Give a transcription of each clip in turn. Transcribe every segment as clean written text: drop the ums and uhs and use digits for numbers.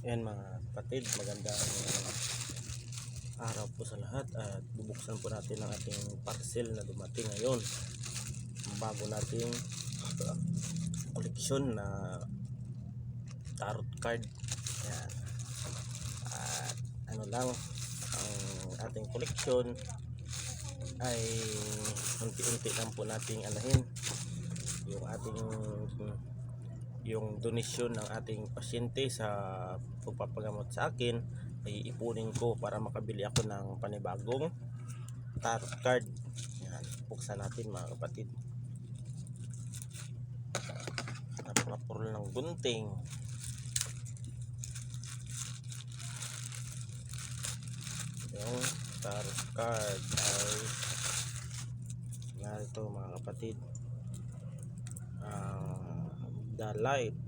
Ayan mga kapatid, magandang araw po sa lahat at bubuksan po natin ang ating parcel na dumating ngayon. Bago nating koleksyon na tarot card. Ayan. At ano lang, ang ating koleksyon ay unti-unti lang po nating anahin yung donasyon ng ating pasyente sa pagpapagamot sa akin ay ipunin ko para makabili ako ng panibagong tarot card. Yan, buksan natin mga kapatid. Napakapurol ng gunting. Yung tarot card ay narito mga kapatid, The Light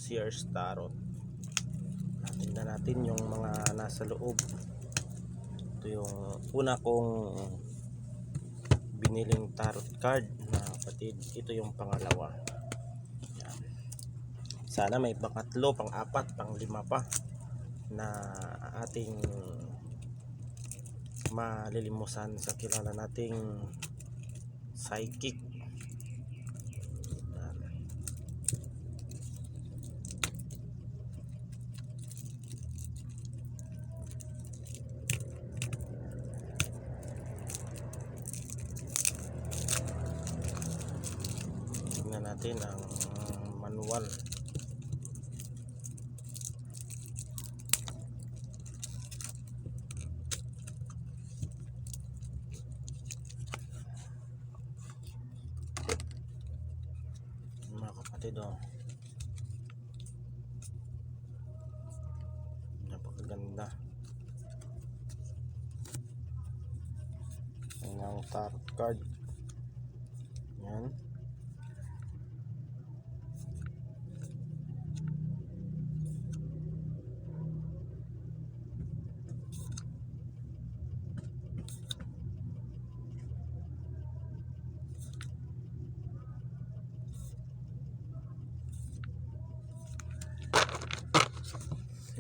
Sears Tarot. Tingnan natin yung mga nasa loob. Ito yung una kong biniling tarot card mga kapatid. Ito yung pangalawa. Yan. Sana may pangatlo, pang-apat, pang-lima pa na ating malilimusan sa kilala nating psychic. Tingnan natin ang manual. Mga kapatid, napakaganda. Ayan ang tarot card. Yan.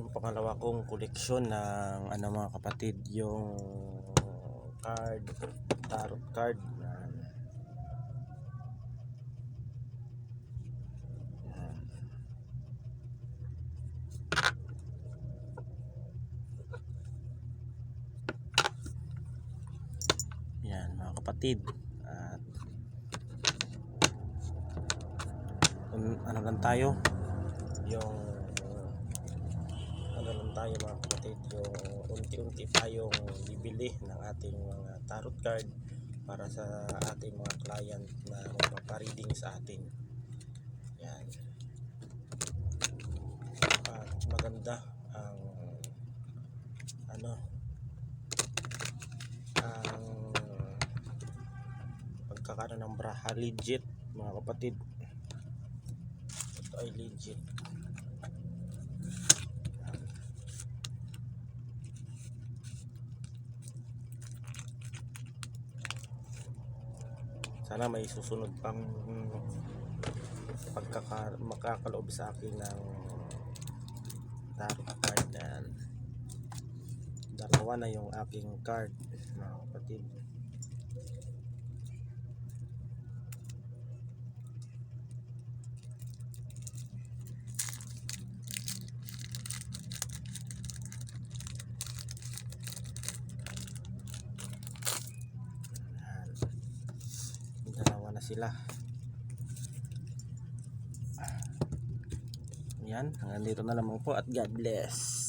Yung pangalawa kong koleksyon ng mga kapatid, yung card, tarot card. Yan mga kapatid. At ano lang tayo, yung mga kapatid, yung unti-unti tayong bibili ng ating mga tarot card para sa ating mga client na magpapareading sa atin. Yan. At maganda ang ang pagkakaroon ng braha. Legit mga kapatid, ito ay legit. Sana may susunod pang makakaloob sa akin ng tarot card. Dalawa na yung aking card mga kapatid. Dalawa na sila. Yan, hanggang dito na lamang po at God bless.